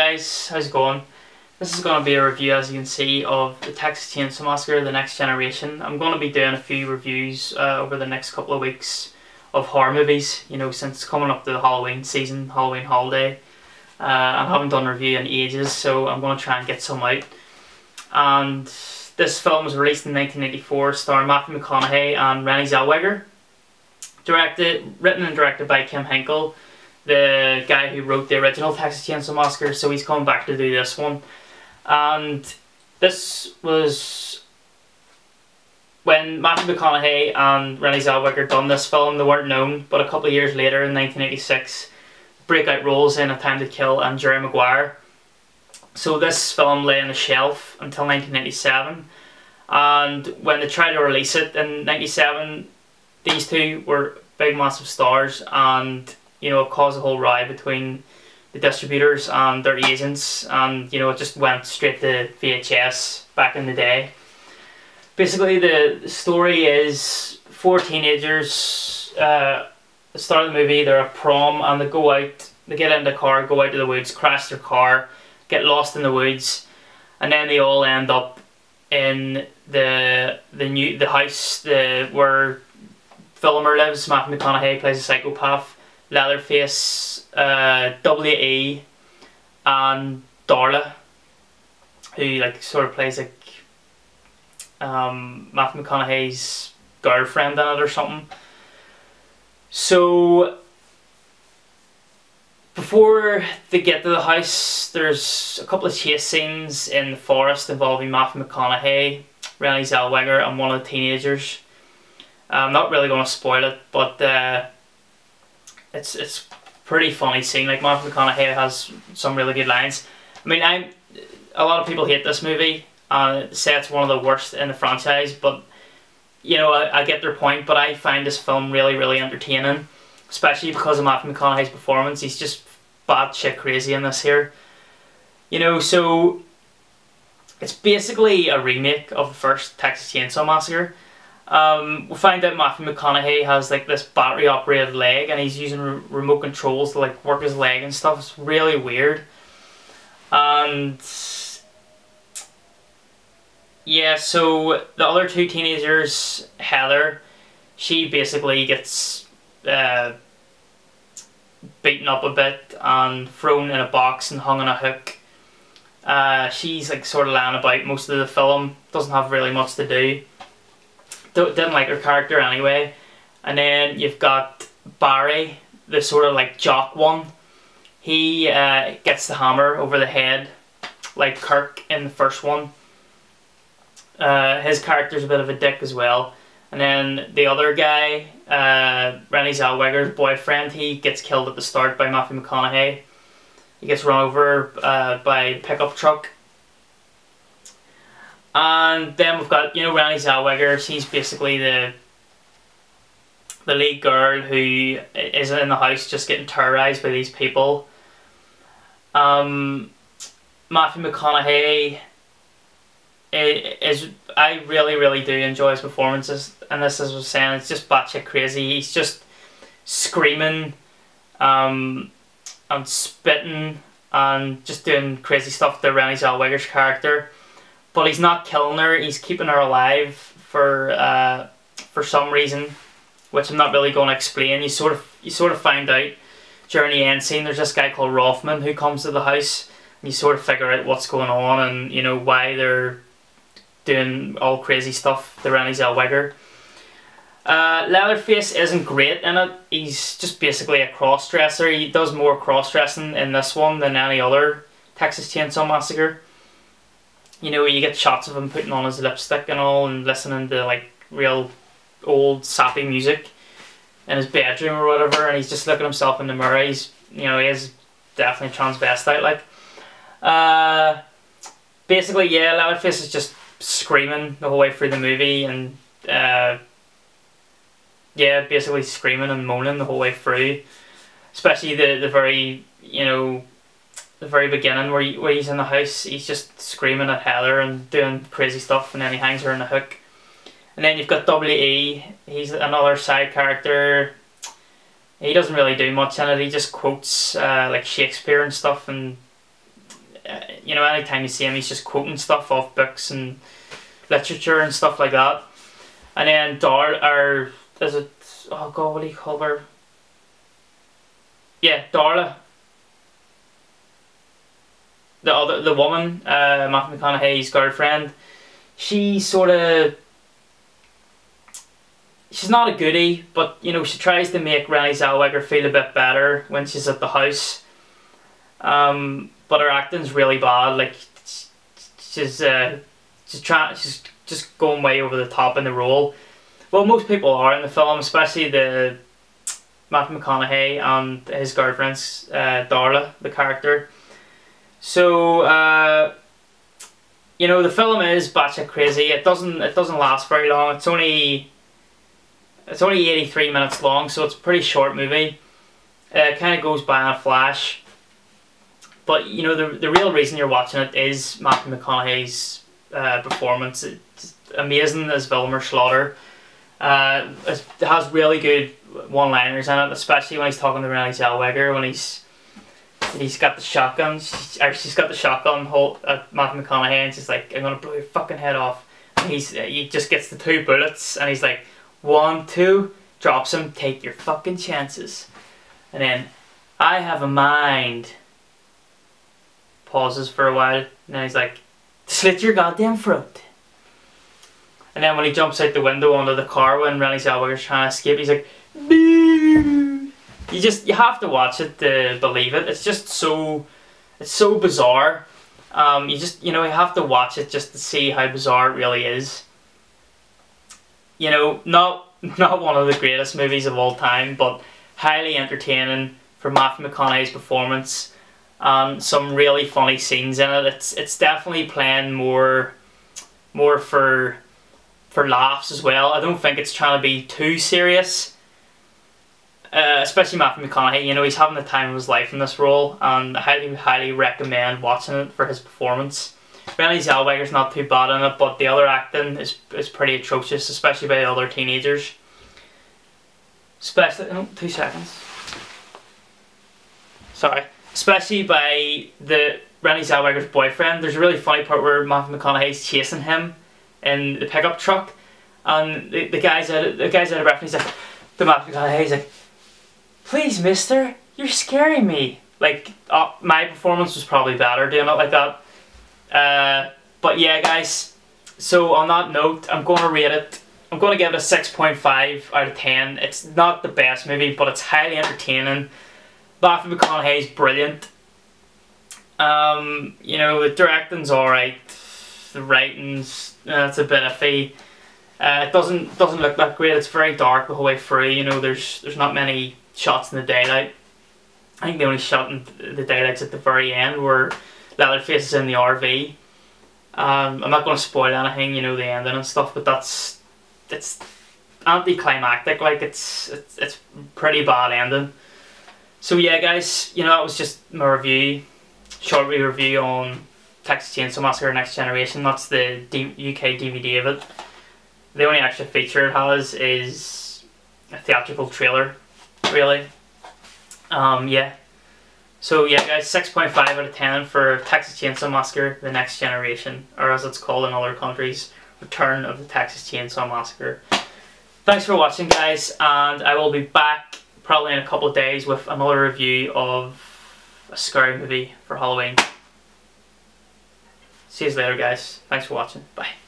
guys, how's it going? This is going to be a review, as you can see, of the Texas Chainsaw Massacre: The Next Generation. I'm going to be doing a few reviews over the next couple of weeks of horror movies, you know, since coming up to the Halloween season, Halloween holiday. I haven't done a review in ages, so I'm going to try and get some out. And this film was released in 1984, starring Matthew McConaughey and Renée Zellweger. Written and directed by Kim Henkel, the guy who wrote the original Texas Chainsaw Massacre, so he's coming back to do this one. And this was when Matthew McConaughey and Renée Zellweger done this film. They weren't known, but a couple of years later, in 1986, breakout roles in A Time to Kill and Jerry Maguire. So this film lay on the shelf until 1997, and when they tried to release it in 1997, these two were big massive stars, and you know, it caused a whole riot between the distributors and their agents, and you know, it just went straight to VHS back in the day. Basically, the story is four teenagers. At the start of the movie, they're at prom and they go out, they get in the car, go out to the woods, crash their car, get lost in the woods, and then they all end up in the house where Filmer lives. Matthew McConaughey plays a psychopath. Leatherface, W.E. and Darla, who like sort of plays like Matthew McConaughey's girlfriend in it or something. So before they get to the house, there's a couple of chase scenes in the forest involving Matthew McConaughey, Renée Zellweger, and one of the teenagers. I'm not really going to spoil it, but it's pretty funny scene. Like, Matthew McConaughey has some really good lines. I mean, a lot of people hate this movie and say it's one of the worst in the franchise, but you know, I get their point. But I find this film really, really entertaining, especially because of Matthew McConaughey's performance. He's just batshit crazy in this here. You know, so it's basically a remake of the first Texas Chainsaw Massacre. We find out Matthew McConaughey has like this battery operated leg, and he's using remote controls to like work his leg and stuff. It's really weird. And yeah, so the other two teenagers, Heather, she basically gets beaten up a bit and thrown in a box and hung on a hook. She's like sort of lying about most of the film, doesn't have really much to do. Didn't like her character anyway. And then you've got Barry, the sort of like jock one. He gets the hammer over the head like Kirk in the first one. His character's a bit of a dick as well. And then the other guy, Renée Zellweger's boyfriend, he gets killed at the start by Matthew McConaughey. He gets run over by a pickup truck. And then we've got, you know, Renée Zellweger. She's basically the lead girl who is in the house just getting terrorized by these people. Matthew McConaughey I really, really do enjoy his performances, and this, as I was saying, it's just batshit crazy. He's just screaming and spitting and just doing crazy stuff to Renée Zellweger's character. But he's not killing her, he's keeping her alive for some reason, which I'm not really going to explain. You sort of find out during the end scene. There's this guy called Rothman who comes to the house, and you sort of figure out what's going on and you know why they're doing all crazy stuff to Renée Zellweger. Leatherface isn't great in it. He's just basically a cross-dresser. He does more cross-dressing in this one than any other Texas Chainsaw Massacre. You know, you get shots of him putting on his lipstick and all and listening to like real old sappy music in his bedroom or whatever, and he's just looking at himself in the mirror. He's, you know, he is definitely transvestite like. Basically, yeah, Leatherface is just screaming the whole way through the movie, and yeah, basically screaming and moaning the whole way through. Especially the very, you know, the very beginning where he's in the house, he's just screaming at Heather and doing crazy stuff, and then he hangs her on the hook. And then you've got W.E. He's another side character. He doesn't really do much in it. He just quotes like Shakespeare and stuff, and you know, anytime you see him, he's just quoting stuff off books and literature and stuff like that. And then oh god, what do you call her? Yeah, Darla. The woman, Matthew McConaughey's girlfriend. She's not a goodie, but you know, she tries to make Renée Zellweger feel a bit better when she's at the house. But her acting's really bad. Like she's just going way over the top in the role. Well, most people are in the film, especially the Matthew McConaughey and his girlfriend's Darla, the character. So you know, the film is batshit crazy. It doesn't last very long. It's only 83 minutes long, so it's a pretty short movie. It kind of goes by in a flash. But you know, the real reason you're watching it is Matthew McConaughey's performance. It's amazing as Wilmer Slaughter. It has really good one-liners in it, especially when he's talking to Renée Zellweger, when he's got the shotgun. She's got the shotgun hold at Matthew McConaughey, and she's like, "I'm gonna blow your fucking head off." And he just gets the 2 bullets, and he's like, 1, 2, drops him. Take your fucking chances. And then, I have a mind. Pauses for a while, and then he's like, "Slit your goddamn throat." And then when he jumps out the window onto the car when Renée Zellweger's trying to escape, he's like, "Boo!" You have to watch it to believe it. It's just so bizarre. You have to watch it just to see how bizarre it really is. You know, not one of the greatest movies of all time, but highly entertaining for Matthew McConaughey's performance. Some really funny scenes in it. It's definitely playing more for laughs as well. I don't think it's trying to be too serious. Especially Matthew McConaughey, you know, he's having the time of his life in this role, and I highly recommend watching it for his performance. Renée Zellweger's not too bad in it, but the other acting is pretty atrocious, especially by the other teenagers. Especially, no, 2 seconds. Sorry. Especially by the Renée Zellweger's boyfriend. There's a really funny part where Matthew McConaughey's chasing him in the pickup truck, and the guy's out of breath, and he's like, the Matthew McConaughey's like, "Please, mister, you're scaring me." Like, my performance was probably better doing it like that. But yeah, guys, so on that note, I'm going to rate it. I'm going to give it a 6.5 out of 10. It's not the best movie, but it's highly entertaining. Matthew McConaughey's brilliant. You know, the directing's alright. The writing's it's a bit iffy. It doesn't look that great. It's very dark the whole way through. You know, there's not many shots in the daylight. I think the only shot in the daylight's at the very end where Leatherface is in the RV. I'm not going to spoil anything, you know, the ending and stuff, but it's anticlimactic. Like it's pretty bad ending. So yeah, guys, you know, that was just my review, short review on Texas Chainsaw Massacre: Next Generation. That's the UK DVD of it. The only extra feature it has is a theatrical trailer, really. Yeah. So yeah, guys, 6.5 out of 10 for Texas Chainsaw Massacre: The Next Generation, or as it's called in other countries, Return of the Texas Chainsaw Massacre. Thanks for watching, guys, and I will be back probably in a couple of days with another review of a scary movie for Halloween. See you later, guys. Thanks for watching. Bye.